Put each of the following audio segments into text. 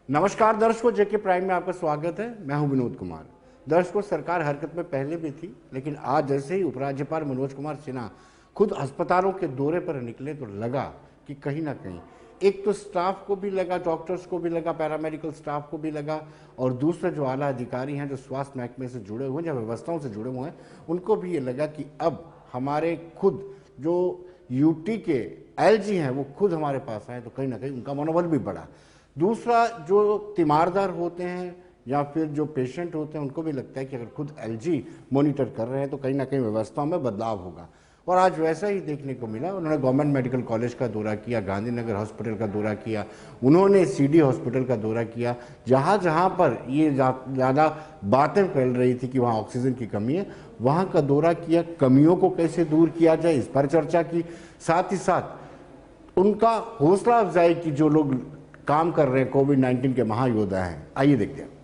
नमस्कार दर्शकों, जेके प्राइम में आपका स्वागत है। मैं हूं विनोद कुमार। दर्शकों, सरकार हरकत में पहले भी थी, लेकिन आज जैसे ही उपराज्यपाल मनोज कुमार सिन्हा खुद अस्पतालों के दौरे पर निकले तो लगा कि कहीं ना कहीं एक तो स्टाफ को भी लगा, डॉक्टर्स को भी लगा, पैरामेडिकल स्टाफ को भी लगा, और दूसरे जो आला अधिकारी हैं, जो स्वास्थ्य महकमे से जुड़े हुए हैं, जो व्यवस्थाओं से जुड़े हुए हैं, उनको भी ये लगा कि अब हमारे खुद जो यूटी के एलजी हैं वो खुद हमारे पास आए, तो कहीं ना कहीं उनका मनोबल भी बढ़ा। दूसरा, जो तीमारदार होते हैं या फिर जो पेशेंट होते हैं, उनको भी लगता है कि अगर खुद एलजी मॉनिटर कर रहे हैं तो कहीं ना कहीं व्यवस्थाओं में बदलाव होगा, और आज वैसा ही देखने को मिला। उन्होंने गवर्नमेंट मेडिकल कॉलेज का दौरा किया, गांधीनगर हॉस्पिटल का दौरा किया, उन्होंने सीडी हॉस्पिटल का दौरा किया। जहाँ जहाँ पर ये ज़्यादा बातें फैल रही थी कि वहाँ ऑक्सीजन की कमी है, वहाँ का दौरा किया, कमियों को कैसे दूर किया जाए इस पर चर्चा की। साथ ही साथ उनका हौसला अफजाई की, जो लोग काम कर रहे हैं, कोविड-19 के महायोद्धा हैं। आइए देखते हैं।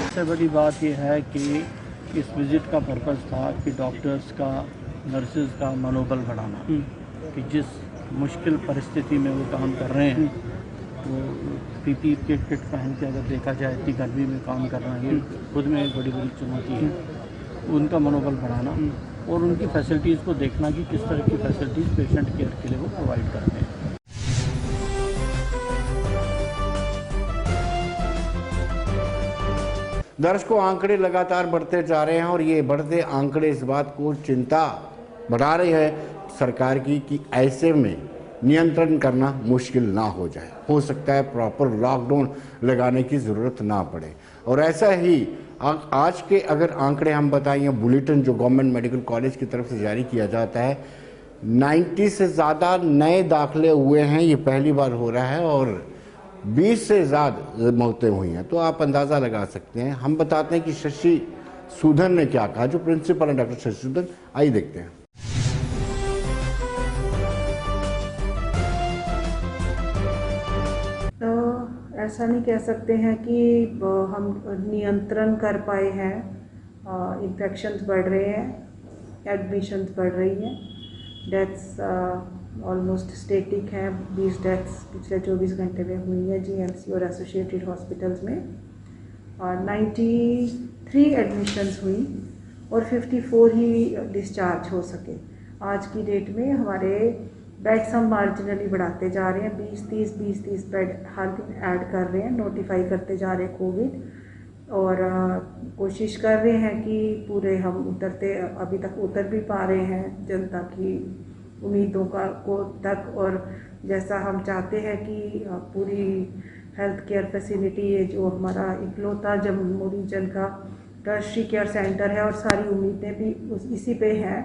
सबसे बड़ी बात यह है कि इस विज़िट का पर्पज़ था कि डॉक्टर्स का, नर्सेज का मनोबल बढ़ाना, कि जिस मुश्किल परिस्थिति में वो काम कर रहे हैं, तो पीपी किट पहन के अगर देखा जाए इतनी गर्मी में काम करना, ये खुद में एक बड़ी बड़ी चुनौती है। उनका मनोबल बढ़ाना और उनकी फैसिलिटीज़ को देखना कि किस तरह की फैसिलिटीज़ पेशेंट केयर के लिए वो प्रोवाइड करते हैं। दर्शकों, आंकड़े लगातार बढ़ते जा रहे हैं और ये बढ़ते आंकड़े इस बात को चिंता बढ़ा रहे हैं सरकार की कि ऐसे में नियंत्रण करना मुश्किल ना हो जाए। हो सकता है प्रॉपर लॉकडाउन लगाने की ज़रूरत ना पड़े। और ऐसा ही आज के अगर आंकड़े हम बताएं, बुलेटिन जो गवर्नमेंट मेडिकल कॉलेज की तरफ से जारी किया जाता है, 90 से ज़्यादा नए दाखिले हुए हैं, ये पहली बार हो रहा है, और 20 से ज़्यादा मौतें हुई हैं। तो आप अंदाज़ा लगा सकते हैं। हम बताते हैं कि शशि सूदन ने क्या कहा, जो प्रिंसिपल है डॉक्टर शशि सूदन। आइए देखते हैं। तो ऐसा नहीं कह सकते हैं कि हम नियंत्रण कर पाए हैं। इन्फेक्शंस बढ़ रहे हैं, एडमिशन्स बढ़ रही हैं, डेथ्स ऑलमोस्ट स्टेटिक है। 20 डेथ्स पिछले 24 घंटे में हुई है जीएमसी और एसोसिएटेड हॉस्पिटल्स में, और 93 एडमिशन्स हुई और 54 ही डिस्चार्ज हो सके। आज की डेट में हमारे बेड्स हम मार्जिनली बढ़ाते जा रहे हैं, 20-30 बेड हर दिन ऐड कर रहे हैं, नोटिफाई करते जा रहे हैं कोविड, और कोशिश कर रहे हैं कि पूरे हम उतरते, अभी तक उतर भी पा रहे हैं जनता की उम्मीदों को तक। और जैसा हम चाहते हैं कि पूरी हेल्थ केयर फैसिलिटी, ये जो हमारा इकलौता जम्मू रीजन का टर्शरी केयर सेंटर है, और सारी उम्मीदें भी इसी पे हैं,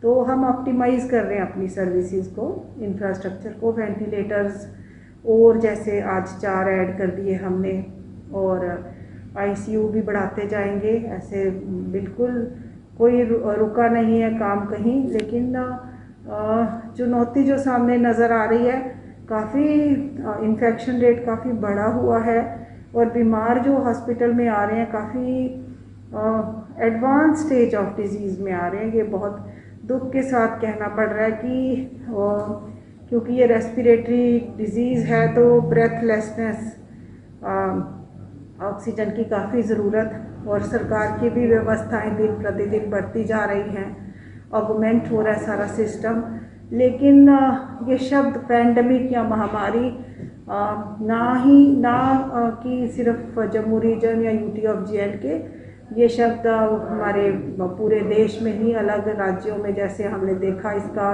तो हम ऑप्टिमाइज़ कर रहे हैं अपनी सर्विसेज को, इंफ्रास्ट्रक्चर को। वेंटिलेटर्स और जैसे आज 4 ऐड कर दिए हमने, और आईसीयू भी बढ़ाते जाएंगे। ऐसे बिल्कुल कोई रुका नहीं है काम कहीं, लेकिन चुनौती जो सामने नज़र आ रही है, काफ़ी इन्फेक्शन रेट काफ़ी बढ़ा हुआ है, और बीमार जो हॉस्पिटल में आ रहे हैं काफ़ी एडवांस स्टेज ऑफ डिजीज़ में आ रहे हैं। ये बहुत दुख के साथ कहना पड़ रहा है कि क्योंकि ये रेस्पिरेटरी डिजीज़ है, तो ब्रेथलेसनेस, ऑक्सीजन की काफ़ी ज़रूरत, और सरकार की भी व्यवस्थाएं दिन प्रतिदिन बढ़ती जा रही हैं, ऑगमेंट हो रहा है सारा सिस्टम। लेकिन ये शब्द पैंडमिक या महामारी ना कि सिर्फ जम्मू रीजन या यूटी ऑफ जे.एंड.के, ये शब्द हमारे पूरे देश में ही अलग राज्यों में जैसे हमने देखा इसका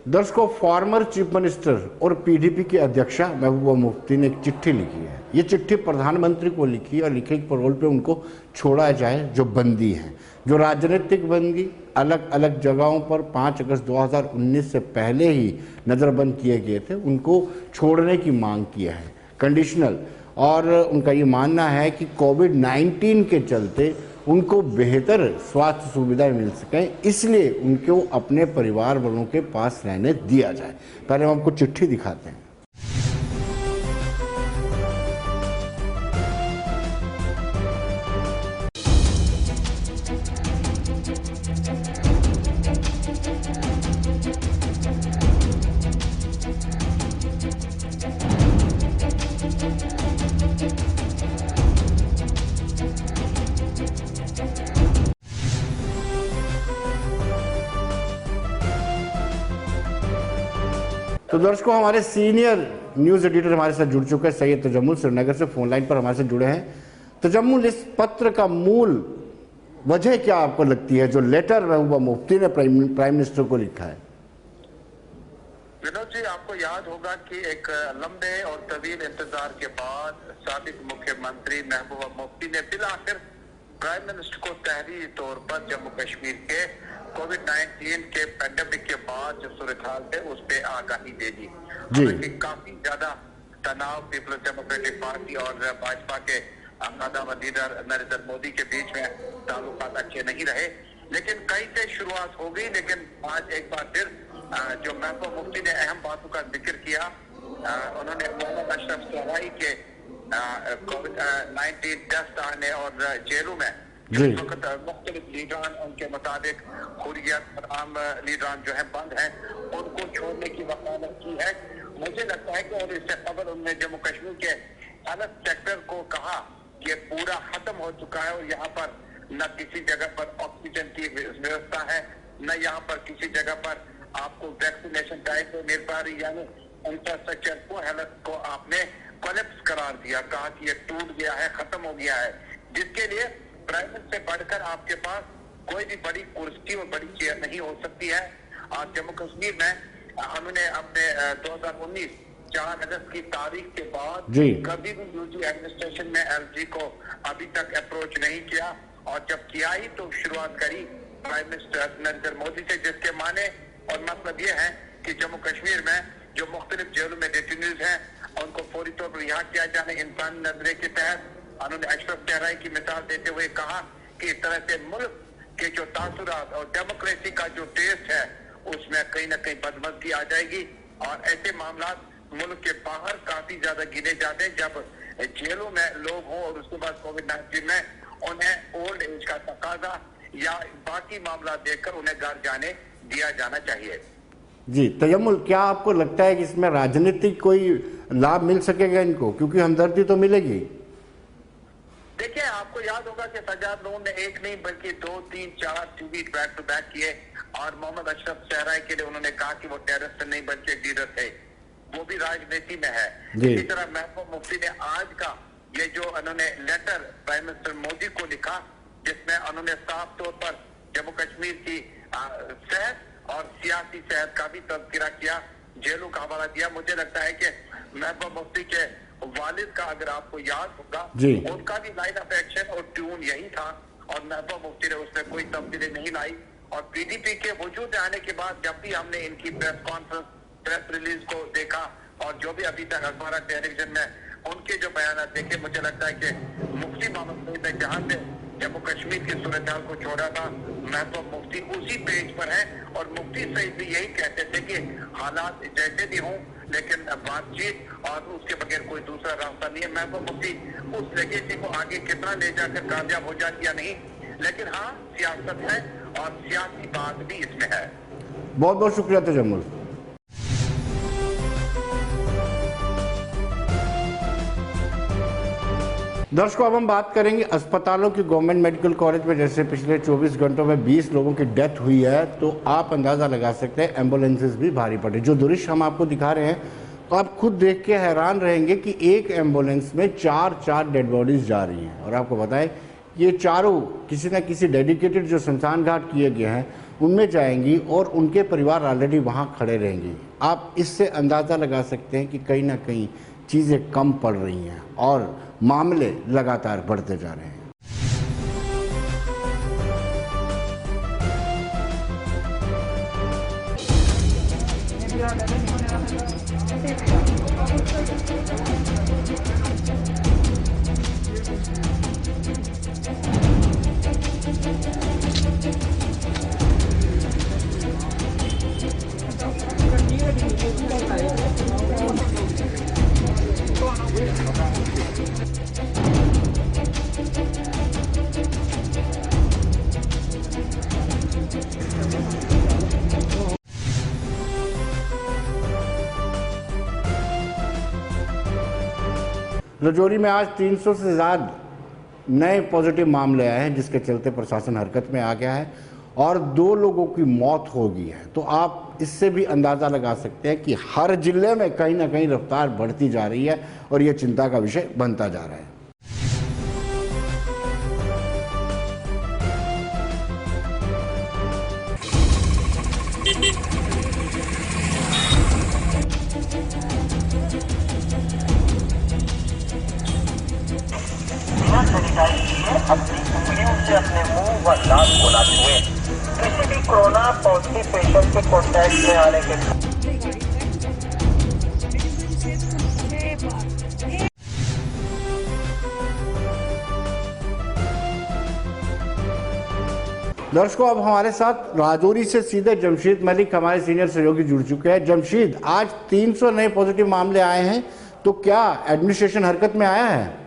दर्शकों, फॉर्मर चीफ मिनिस्टर और पीडीपी की अध्यक्षा महबूबा मुफ्ती ने एक चिट्ठी लिखी है। ये चिट्ठी प्रधानमंत्री को लिखी और लिखे कि पैरोल पे उनको छोड़ा जाए जो बंदी हैं, जो राजनीतिक बंदी अलग अलग जगहों पर 5 अगस्त 2019 से पहले ही नज़रबंद किए गए थे, उनको छोड़ने की मांग किया है कंडीशनल। और उनका ये मानना है कि कोविड-19 के चलते उनको बेहतर स्वास्थ्य सुविधाएं मिल सकें, इसलिए उनको अपने परिवार वालों के पास रहने दिया जाए। पहले हम आपको चिट्ठी दिखाते हैं। तो दर्शकों, हमारे सीनियर न्यूज़ एडिटर हमारे साथ जुड़ चुके हैं सैयद तजम्मुल श्रीनगर से, फोन लाइन पर हमारे साथ जुड़े हैं। तजम्मुल, इस पत्र का मूल वजह क्या आपको लगती है जो लेटर महबूबा मुफ्ती ने प्राइम मिनिस्टर को लिखा है? विनोद जी, आपको याद होगा कि एक लंबे और तवील इंतजार के बाद साबिक मुख्यमंत्री महबूबा मुफ्ती ने फिर आखिर प्राइम मिनिस्टर को तहरीरी तौर पर जम्मू कश्मीर के कोविड-19 के पैंडेमिक के बाद जो सूरत हाल थे उस पे आगाही दे दी। हालांकि काफी ज्यादा तनाव पीपल्स डेमोक्रेटिक पार्टी और भाजपा के कदम लीडर नरेंद्र मोदी के बीच में ताल्लुकात अच्छे नहीं रहे, लेकिन कहीं से शुरुआत हो गई। लेकिन आज एक बार फिर जो महबूबा मुफ्ती ने अहम बातों का जिक्र किया, उन्होंने मोहम्मद अशरफ सहराई के कोविड-19 टेस्ट आने और जेलों में इस वक्त मुख्तलिफ लीडरान उनके मुताबिक हुर्रियत और आम लीडरान जो है बंद हैं, उनको छोड़ने की वकालत की है। मुझे लगता है कि और इससे कबल उन्होंने जम्मू कश्मीर के हेल्थ सेक्टर को कहा कि पूरा खत्म हो चुका है और यहाँ पर न किसी जगह पर ऑक्सीजन की व्यवस्था है, न यहाँ पर किसी जगह पर आपको वैक्सीनेशन टाइम पे मिल पा रही, यानी इंफ्रास्ट्रक्चर को हेल्थ को आपने कोलैप्स करार दिया, कहा कि ये टूट गया है, खत्म हो गया है, जिसके लिए प्राइम मिनिस्टर से बढ़कर आपके पास कोई भी बड़ी कुर्सी और बड़ी चेयर नहीं हो सकती है। और जम्मू कश्मीर में उन्होंने अपने 2019 4 अगस्त की तारीख के बाद कभी भी यूजी एडमिनिस्ट्रेशन में एलजी को अभी तक अप्रोच नहीं किया, और जब किया ही तो शुरुआत करी प्राइम मिनिस्टर नरेंद्र मोदी से, जिसके माने और मतलब ये है कि जम्मू कश्मीर में जो मुख्तलिफ जेलों में डिटेन्यूज हैं उनको फौरी तौर पर रिहा किया जाने इंसानी नजरे के तहत। उन्होंने अशरफ सहराई की मिसाल देते हुए कहा कि इस तरह से मुल्क के जो तासुरात और डेमोक्रेसी का जो टेस्ट है उसमें कहीं ना कहीं बदमज़गी आ जाएगी। और ऐसे मामला मुल्क के बाहर काफी ज्यादा गिने जाते हैं जब जेलों में लोग हों और उसके बाद कोविड-19 में उन्हें ओल्ड एज का तकाजा या बाकी मामला देखकर उन्हें घर जाने दिया जाना चाहिए। जी तजम्मुल, क्या आपको लगता है कि इसमें राजनीतिक कोई लाभ मिल सकेगा इनको, क्योंकि हमदर्दी तो मिलेगी? देखिए, आपको याद होगा कि सज्जाद लोन ने एक नहीं बल्कि 2, 3, 4 ट्वीट बैक टू बैक किए और मोहम्मद अशरफ सहराई के लिए उन्होंने कहा कि वो टेररिस्ट नहीं बल्कि लीडर थे, वो भी राजनीति में है। इसी तरह महबूबा मुफ्ती ने आज का ये जो उन्होंने लेटर प्राइम मिनिस्टर मोदी को लिखा, जिसमें उन्होंने साफ तौर पर जम्मू कश्मीर की सेहत और सियासी सेहत का भी तज़किरा किया, जेलों का हवाला दिया। मुझे लगता है कि महबूबा मुफ्ती के वालिद का, अगर आपको याद होगा, उनका भी लाइन ऑफ एक्शन और ट्यून यही था और महबूबा मुफ्ती ने उसमें कोई तब्दीली नहीं लाई। और पीडीपी के वजूद आने के बाद जब भी हमने इनकी प्रेस कॉन्फ्रेंस, प्रेस रिलीज को देखा और जो भी अभी तक अखबार टेलीविजन में उनके जो बयान देखे, मुझे लगता है कि मुफ्ती मोहम्मद सईद ने जहाँ से जम्मू कश्मीर की सूरत हाल को छोड़ा था, महबूबा मुफ्ती उसी पेज पर है। और मुफ्ती सईद भी यही कहते थे कि हालात जैसे भी हों लेकिन बातचीत और उसके बगैर कोई दूसरा रास्ता नहीं है। महबूबा मुफ्ती उस लेगेसी को आगे कितना ले जाकर कामयाब हो जाती या नहीं, लेकिन हाँ, सियासत है और सियासी बात भी इसमें है। बहुत बहुत शुक्रिया तजम्मुल। दर्शकों, अब हम बात करेंगे अस्पतालों की। गवर्नमेंट मेडिकल कॉलेज में जैसे पिछले 24 घंटों में 20 लोगों की डेथ हुई है, तो आप अंदाज़ा लगा सकते हैं एम्बुलेंसेज भी भारी पड़े। जो दृश्य हम आपको दिखा रहे हैं तो आप खुद देख के हैरान रहेंगे कि एक एम्बुलेंस में 4 डेड बॉडीज़ जा रही हैं। और आपको बताएं, ये चारों किसी न किसी डेडिकेटेड जो शमशान घाट किए गए हैं उनमें जाएंगी और उनके परिवार ऑलरेडी वहाँ खड़े रहेंगे। आप इससे अंदाज़ा लगा सकते हैं कि कहीं ना कहीं चीज़ें कम पड़ रही हैं और मामले लगातार बढ़ते जा रहे हैं। राजौरी में आज 300 से ज़्यादा नए पॉजिटिव मामले आए हैं, जिसके चलते प्रशासन हरकत में आ गया है और 2 लोगों की मौत हो गई है। तो आप इससे भी अंदाज़ा लगा सकते हैं कि हर जिले में कहीं ना कहीं रफ्तार बढ़ती जा रही है और ये चिंता का विषय बनता जा रहा है। सैनिटाइज किए, अपनी उंगलियों से अपने मुंह व नाक को ना छुएं। किसी भी कोरोना पॉजिटिव पेशेंट के कॉन्टैक्ट में आने के दर्शकों, अब हमारे साथ राजौरी से सीधे जमशीद मलिक हमारे सीनियर सहयोगी जुड़ चुके हैं। जमशीद, आज 300 नए पॉजिटिव मामले आए हैं, तो क्या एडमिनिस्ट्रेशन हरकत में आया है?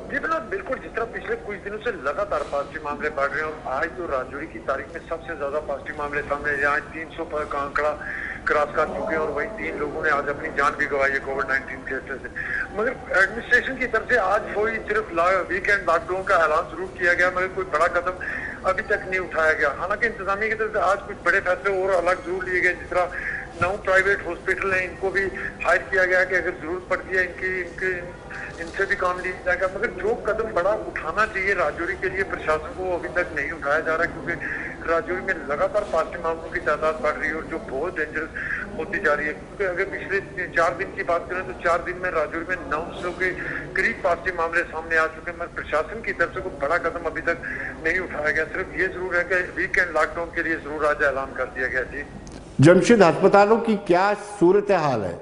जी बिल्कुल, जिस तरह पिछले कुछ दिनों से लगातार पॉजिटिव मामले बढ़ रहे हैं और आज जो राजौरी की तारीख में सबसे ज्यादा पॉजिटिव मामले सामने आए, 300 पर का आंकड़ा क्रॉस कर चुके हैं और वहीं 3 लोगों ने आज अपनी जान भी गंवाई है कोविड-19 केसेस से। मगर एडमिनिस्ट्रेशन की तरफ से आज कोई सिर्फ वीकेंड लॉकडाउन का ऐलान जरूर किया गया, मगर कोई बड़ा कदम अभी तक नहीं उठाया गया। हालांकि इंतजामिया की तरफ से आज कुछ बड़े फैसले और अलग जरूर लिए गए, जिस तरह 9 प्राइवेट हॉस्पिटल हैं, इनको भी हायर किया गया कि अगर जरूरत पड़ती है इनसे भी काम लिया जाएगा। मगर जो कदम बड़ा उठाना चाहिए राजौरी के लिए प्रशासन को अभी तक नहीं उठाया जा रहा, क्योंकि राजौरी में लगातार पॉजिटिव मामलों की तादाद बढ़ रही है और जो बहुत डेंजरस होती जा रही है। क्योंकि अगर पिछले 4 दिन की बात करें तो 4 दिन में राजौरी में 900 के करीब पॉजिटिव मामले सामने आ चुके हैं, मगर प्रशासन की तरफ से कोई बड़ा कदम अभी तक नहीं उठाया गया। सिर्फ ये जरूर है कि वीकेंड लॉकडाउन के लिए जरूर आज ऐलान कर दिया गया। जी जमशीद, अस्पतालों की क्या सूरत हाल है?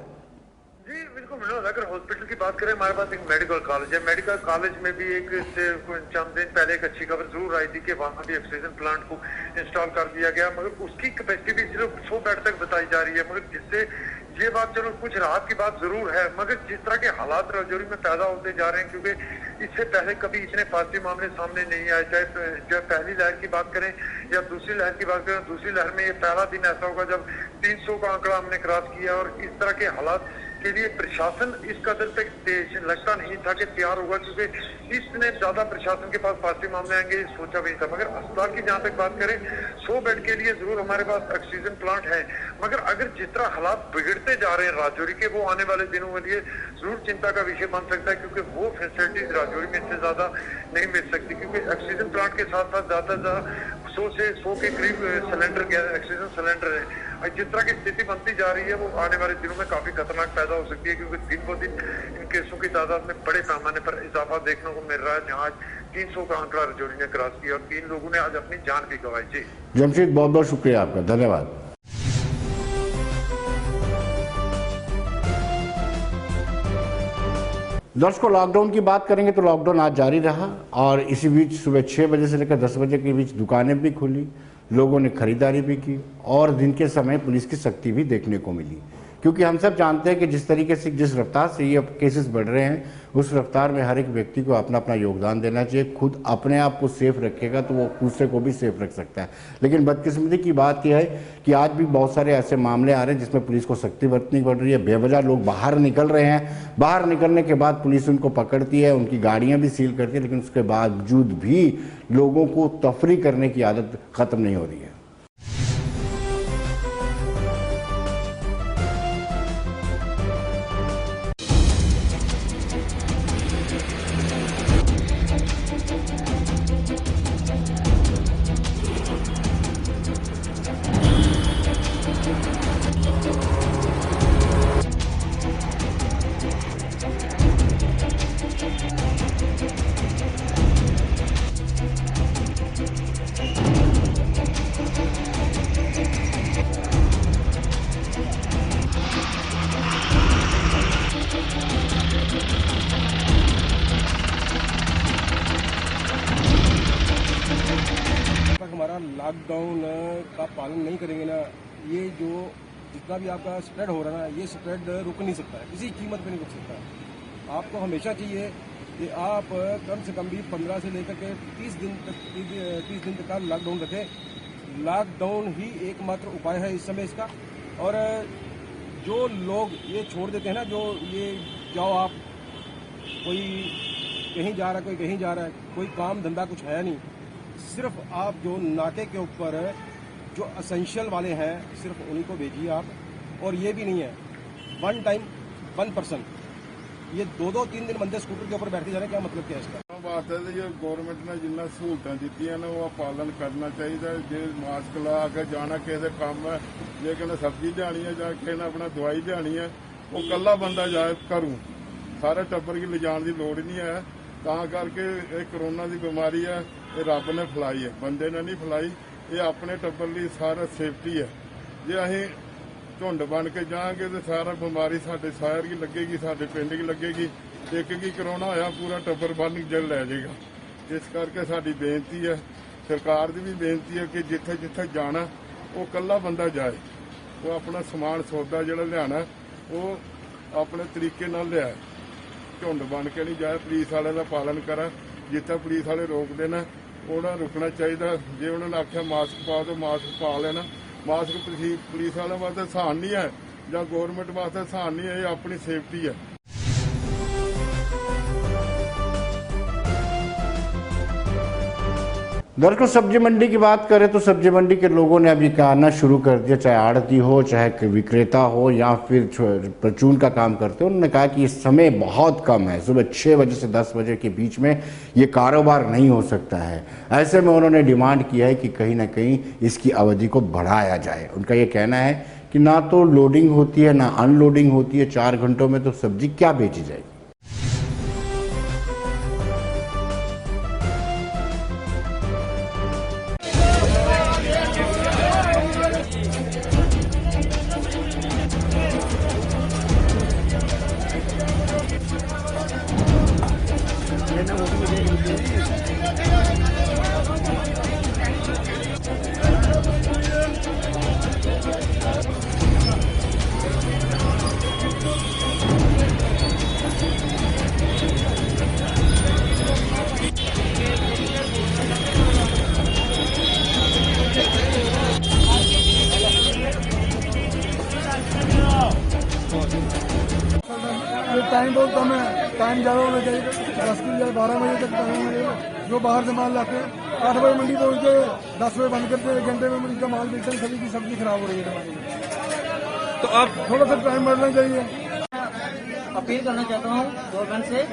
अगर हॉस्पिटल की बात करें, हमारे पास एक मेडिकल कॉलेज है। मेडिकल कॉलेज में भी एक चंद दिन पहले एक अच्छी खबर जरूर आई थी कि वहां भी ऑक्सीजन प्लांट को इंस्टॉल कर दिया गया, मगर उसकी कैपेसिटी भी सिर्फ 100 बेड तक बताई जा रही है। मगर जिससे ये बात, चलो कुछ राहत की बात जरूर है, मगर जिस तरह के हालात राजौरी में पैदा होते जा रहे हैं, क्योंकि इससे पहले कभी इतने पॉजिटिव मामले सामने नहीं आए, चाहे पहली लहर की बात करें या दूसरी लहर की बात करें। दूसरी लहर में ये पहला दिन ऐसा होगा जब 300 का आंकड़ा हमने क्रॉस किया और इस तरह के हालात के लिए प्रशासन इस कदर तक लगता नहीं था कि तैयार होगा, क्योंकि इतने ज्यादा प्रशासन के पास पॉजिटिव मामले आएंगे सोचा भी नहीं था। मगर अस्पताल की जहां तक बात करें, 100 बेड के लिए जरूर हमारे पास ऑक्सीजन प्लांट है, मगर अगर जिस तरह हालात बिगड़ते जा रहे हैं राजौरी के, वो आने वाले दिनों के लिए जरूर चिंता का विषय बन सकता है, क्योंकि वो फैसिलिटीज राजौरी में इससे ज्यादा नहीं मिल सकती। क्योंकि ऑक्सीजन प्लांट के साथ साथ ज्यादा 100 से 100 के करीब सिलेंडर ऑक्सीजन सिलेंडर है। जिस तरह की स्थिति बनती जा रही है, वो आने वाले दिनों में काफी खतरनाक पैदा हो सकती है, क्योंकि दिन ब दिन इन केसों की तादाद में बड़े पैमाने पर इजाफा देखने को मिल रहा है। जहाँ 300 का आंकड़ा राजौरी ने क्रॉस किया और 3 लोगों ने आज अपनी जान भी गंवाई। जी जमशीद, बहुत बहुत शुक्रिया आपका, धन्यवाद। दर्शकों, लॉकडाउन की बात करेंगे तो लॉकडाउन आज जारी रहा और इसी बीच सुबह 6 बजे से लेकर 10 बजे के बीच दुकानें भी खुली, लोगों ने खरीदारी भी की और दिन के समय पुलिस की सख्ती भी देखने को मिली। क्योंकि हम सब जानते हैं कि जिस तरीके से, जिस रफ्तार से ये केसेस बढ़ रहे हैं, उस रफ्तार में हर एक व्यक्ति को अपना अपना योगदान देना चाहिए। खुद अपने आप को सेफ रखेगा तो वो दूसरे को भी सेफ रख सकता है। लेकिन बदकिस्मती की बात यह है कि आज भी बहुत सारे ऐसे मामले आ रहे हैं जिसमें पुलिस को सख्ती बरतनी पड़ रही है। बेवजह लोग बाहर निकल रहे हैं, बाहर निकलने के बाद पुलिस उनको पकड़ती है, उनकी गाड़ियाँ भी सील करती है, लेकिन उसके बावजूद भी लोगों को तफरी करने की आदत ख़त्म नहीं हो रही है। लॉकडाउन का पालन नहीं करेंगे ना, ये जो जितना भी आपका स्प्रेड हो रहा है ना, ये स्प्रेड रुक नहीं सकता है, किसी कीमत पे नहीं रुक सकता है। आपको हमेशा चाहिए कि आप कम से कम भी 15 से लेकर के 30 दिन तक का लॉकडाउन रखें। लॉकडाउन ही एकमात्र उपाय है इस समय इसका। और जो लोग ये छोड़ देते हैं ना, जो ये जाओ आप, कोई कहीं जा रहा है, कोई कहीं जा रहा है, कोई काम धंधा कुछ है नहीं, सिर्फ आप जो नाके के ऊपर जो असेंशियल वाले हैं सिर्फ उन्हीं को भेजिए आप। और ये भी नहीं है वन टाइम 1 पर्सन, ये 2-3 दिन बंदे स्कूटर के ऊपर बैठे जा रहे हैं, क्या मतलब क्या है इसका? बात है जो गवर्नमेंट ने जिन्ना सहूलतां दित्तियां ने वो पालन करना चाहिए। जे मास्क ला के जाना किसी काम है, जे किसी सब्जी जानी है या किसी ने अपना दवाई जानी है, वो कल्ला बंदा जाए घरों, सारे टब्बर की ले जाने की लोड़ नहीं है। तां करके ये कोरोना की बीमारी है, ये रब ने फैलाई है, बंदे ने नहीं फैलाई। ये अपने टब्बर लिए सारा सेफ्टी है। जे असीं झुंड बन के जाएंगे तो सारा बीमारी साडे शहर की लगेगी, साडे पिंड की लगेगी। एक की कोरोना होया पूरा टब्बर बन जल लै जाएगा। इस करके साडी बेनती है, सरकार की भी बेनती है कि जिथे जिथे जाना वो कल्ला बंदा जाए, वो अपना समान सौदा जिहड़ा लियाना वो अपने तरीके नाल लियाए, झुंड बन के नहीं जाए। पुलिस वाले का पालन करा, जिथे पुलिस वाले रोकते हैं उन्हें रुकना चाहिए। जे उन्होंने आख्या मास्क पाओ तो मास्क पा लेना। मास्क पुलिस वाले वास्ते आसान नहीं है या गवर्नमेंट वास्ते आसान नहीं है, ये अपनी सेफ्टी है। दरअसल सब्जी मंडी की बात करें तो सब्जी मंडी के लोगों ने अभी कहना शुरू कर दिया, चाहे आड़ती हो, चाहे विक्रेता हो या फिर परचून का काम करते हो। उन्होंने कहा कि इस समय बहुत कम है, सुबह 6 बजे से 10 बजे के बीच में ये कारोबार नहीं हो सकता है। ऐसे में उन्होंने डिमांड किया है कि कहीं ना कहीं इसकी अवधि को बढ़ाया जाए। उनका ये कहना है कि ना तो लोडिंग होती है ना अनलोडिंग होती है, 4 घंटों में तो सब्जी क्या बेची जाएगी। टाइम बहुत कम है, टाइम ज़्यादा होना चाहिए। 10 की बजाय 12 बजे तक टाइम है। जो बाहर से माल लाते हैं 8 बजे मंडी तो उनके 10 बजे बंद करते हैं, 1 घंटे में उनका माल बेचते हैं, सभी की सब्जी खराब हो रही है हमारी। तो आप थोड़ा सा टाइम बढ़ना चाहिए। अपील करना चाहता हूँ गवर्नमेंट से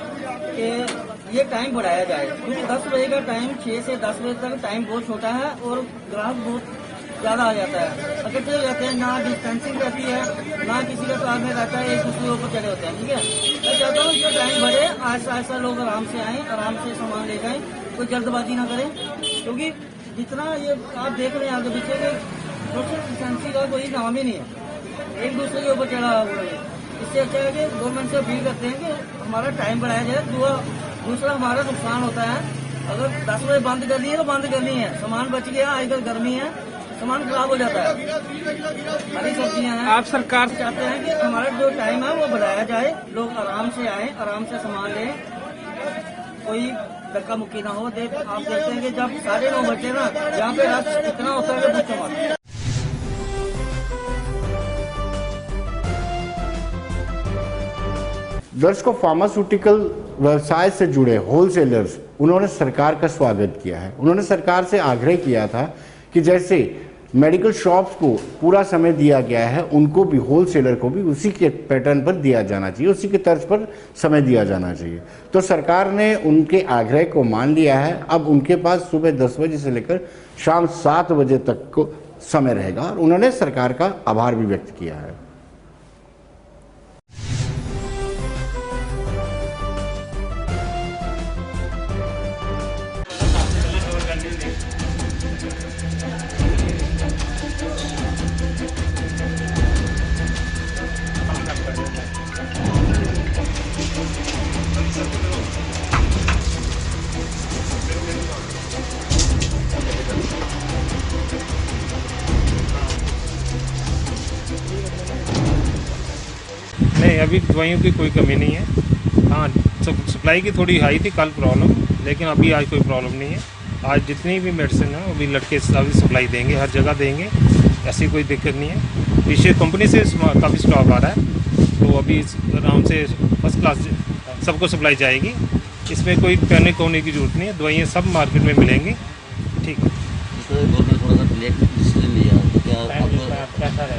कि ये टाइम बढ़ाया जाए, क्योंकि 10 बजे का टाइम 6 से 10 बजे तक टाइम बहुत छोटा है और ग्राहक बहुत ज़्यादा आ जाता है। इकट्ठे हो जाते हैं, ना डिस्टेंसिंग रहती है, ना किसी का साथ में रहता है, एक दूसरे के ऊपर चले होते हैं। ठीक है, मैं चाहता हूँ कि टाइम बढ़े, ऐसा ऐसा लोग आराम से आएँ, आराम से सामान ले जाएँ, कोई जल्दबाजी ना करें। क्योंकि जितना ये आप देख रहे हैं आगे पीछे के सोशल डिस्टेंसिंग का कोई नाम ही नहीं है, एक दूसरे के ऊपर चढ़ा हुआ है। इससे अच्छा है कि गवर्नमेंट से अपील करते हैं कि हमारा टाइम बढ़ाया जाए। दूसरा हमारा नुकसान होता है, अगर 10 बजे बंद कर दिए तो बंद करनी है, सामान बच गया, आजकल गर्मी है, सामान खराब हो जाता है। हरी सब्जियां हैं, आप सरकार से चाहते हैं कि हमारा जो टाइम है वो बढ़ाया जाए, लोग आराम से आए, आराम से सामान लें, कोई धक्का मुक्की ना हो। आप देखते हैं कि जब 9:30 बजे ना यहाँ पे रश इतना होता है कि पूछो मत। दर्शकों, फार्मास्यूटिकल व्यवसाय से जुड़े होलसेलर्स उन्होंने सरकार का स्वागत किया है। उन्होंने सरकार से आग्रह किया था कि जैसे मेडिकल शॉप्स को पूरा समय दिया गया है, उनको भी, होलसेलर को भी उसी के पैटर्न पर दिया जाना चाहिए, उसी के तर्ज पर समय दिया जाना चाहिए। तो सरकार ने उनके आग्रह को मान लिया है। अब उनके पास सुबह 10 बजे से लेकर शाम 7 बजे तक को समय रहेगा और उन्होंने सरकार का आभार भी व्यक्त किया है। अभी दवाइयों की कोई कमी नहीं है। हाँ, सप्लाई की थोड़ी हाई थी कल प्रॉब्लम, लेकिन अभी आज कोई प्रॉब्लम नहीं है। आज जितनी भी मेडिसिन है अभी लड़के अभी सप्लाई देंगे, हर जगह देंगे, ऐसी कोई दिक्कत नहीं है। पीछे कंपनी से काफ़ी स्टॉक आ रहा है, तो अभी आराम से फर्स्ट क्लास सबको सप्लाई जाएगी। इसमें कोई पैनिक होने की जरूरत नहीं है, दवाइयाँ सब मार्केट में मिलेंगी। ठीक है।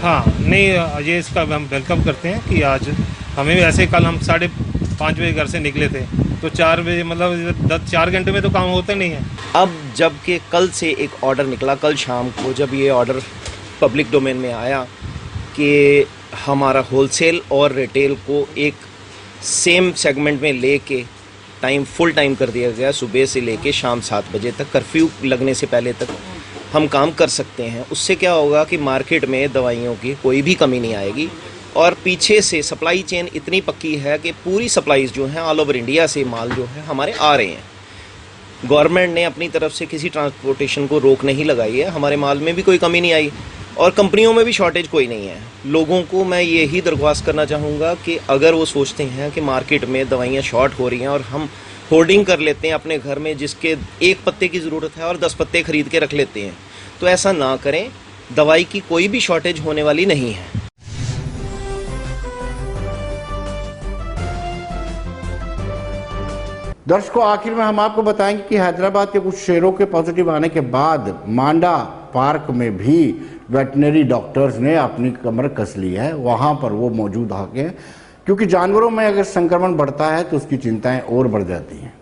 हाँ, नहीं, ये इसका हम वेलकम करते हैं कि आज हमें ऐसे कल हम 5:30 बजे घर से निकले थे, तो 4 बजे मतलब 4 घंटे में तो काम होता नहीं है। अब जबकि कल से एक ऑर्डर निकला, कल शाम को जब ये ऑर्डर पब्लिक डोमेन में आया कि हमारा होलसेल और रिटेल को एक सेम सेगमेंट में लेके फुल टाइम कर दिया गया, सुबह से लेके शाम 7 बजे तक, कर्फ्यू लगने से पहले तक हम काम कर सकते हैं। उससे क्या होगा कि मार्केट में दवाइयों की कोई भी कमी नहीं आएगी और पीछे से सप्लाई चेन इतनी पक्की है कि पूरी सप्लाईज जो हैं ऑल ओवर इंडिया से माल जो है हमारे आ रहे हैं। गवर्नमेंट ने अपनी तरफ से किसी ट्रांसपोर्टेशन को रोक नहीं लगाई है, हमारे माल में भी कोई कमी नहीं आई और कंपनियों में भी शॉर्टेज कोई नहीं है। लोगों को मैं यही दरख्वास्त करना चाहूँगा कि अगर वो सोचते हैं कि मार्केट में दवाइयाँ शॉर्ट हो रही हैं और हम होर्डिंग कर लेते हैं अपने घर में जिसके 1 पत्ते की ज़रूरत है और 10 पत्ते खरीद के रख लेते हैं, तो ऐसा ना करें। दवाई की कोई भी शॉर्टेज होने वाली नहीं है। दर्शकों, आखिर में हम आपको बताएंगे कि हैदराबाद के कुछ शहरों के पॉजिटिव आने के बाद मांडा पार्क में भी वेटनरी डॉक्टर्स ने अपनी कमर कस ली है। वहां पर वो मौजूद होंगे हैं, क्योंकि जानवरों में अगर संक्रमण बढ़ता है तो उसकी चिंताएं और बढ़ जाती हैं।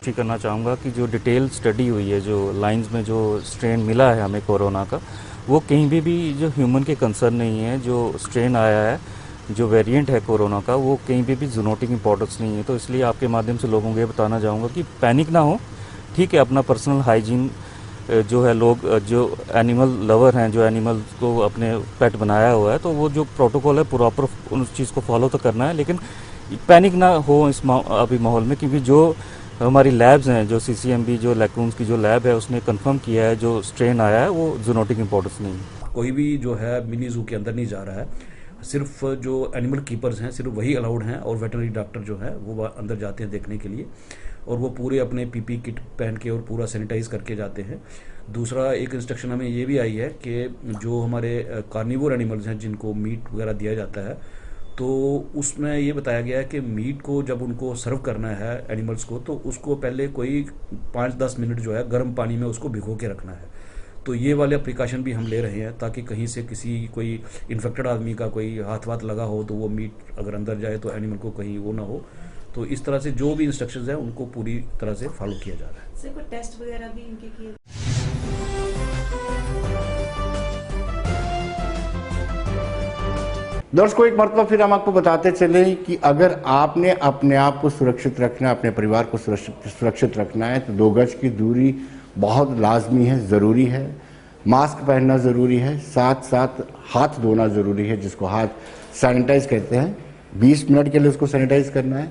करना चाहूँगा कि जो डिटेल स्टडी हुई है, जो लाइंस में जो स्ट्रेन मिला है हमें कोरोना का, वो कहीं भी जो ह्यूमन के कंसर्न नहीं है। जो स्ट्रेन आया है, जो वेरिएंट है कोरोना का, वो कहीं भी जूनोटिक इंपॉर्टेंस नहीं है। तो इसलिए आपके माध्यम से लोगों को ये बताना चाहूँगा कि पैनिक ना हो। ठीक है, अपना पर्सनल हाइजीन जो है, लोग जो एनिमल लवर हैं, जो एनिमल को अपने पेट बनाया हुआ है, तो वो जो प्रोटोकॉल है प्रॉपर उस चीज़ को फॉलो तो करना है, लेकिन पैनिक ना हो इस अभी माहौल में। क्योंकि जो हमारी लैब्स हैं, जो CCMB जो लैकून्स की जो लैब है, उसने कंफर्म किया है जो स्ट्रेन आया है वो जूनोटिक इंपॉर्टेंस नहीं है। कोई भी जो है मिनी जू के अंदर नहीं जा रहा है, सिर्फ जो एनिमल कीपर्स हैं सिर्फ वही अलाउड हैं और वेटनरी डॉक्टर जो है वो अंदर जाते हैं देखने के लिए, और वो पूरे अपने PP किट पहन के और पूरा सैनिटाइज करके जाते हैं। दूसरा एक इंस्ट्रक्शन हमें ये भी आई है कि जो हमारे कार्निवोर एनिमल्स हैं जिनको मीट वगैरह दिया जाता है, तो उसमें ये बताया गया है कि मीट को जब उनको सर्व करना है एनिमल्स को, तो उसको पहले कोई 5-10 मिनट जो है गर्म पानी में उसको भिगो के रखना है। तो ये वाले प्रिकॉशन भी हम ले रहे हैं ताकि कहीं से किसी कोई इन्फेक्टेड आदमी का कोई हाथ लगा हो तो वो मीट अगर अंदर जाए तो एनिमल को कहीं वो ना हो। तो इस तरह से जो भी इंस्ट्रक्शंस हैं उनको पूरी तरह से फॉलो किया जा रहा है। सर, कोई टेस्ट वगैरह भी इनके किए? दर्शकों, एक मरतबा फिर हम आपको बताते चले कि अगर आपने अपने आप को सुरक्षित रखना है, अपने परिवार को सुरक्षित रखना है, तो 2 गज की दूरी बहुत लाजमी है, ज़रूरी है। मास्क पहनना ज़रूरी है, साथ साथ हाथ धोना ज़रूरी है, जिसको हाथ सैनिटाइज कहते हैं। 20 मिनट के लिए उसको सैनिटाइज करना है,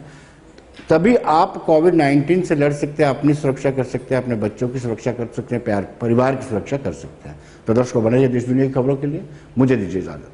तभी आप कोविड-19 से लड़ सकते हैं, अपनी सुरक्षा कर सकते हैं, अपने बच्चों की सुरक्षा कर सकते हैं, परिवार की सुरक्षा कर सकते हैं। तो दर्शकों, बने रहिए देश दुनिया की खबरों के लिए। मुझे दीजिए इजाज़त।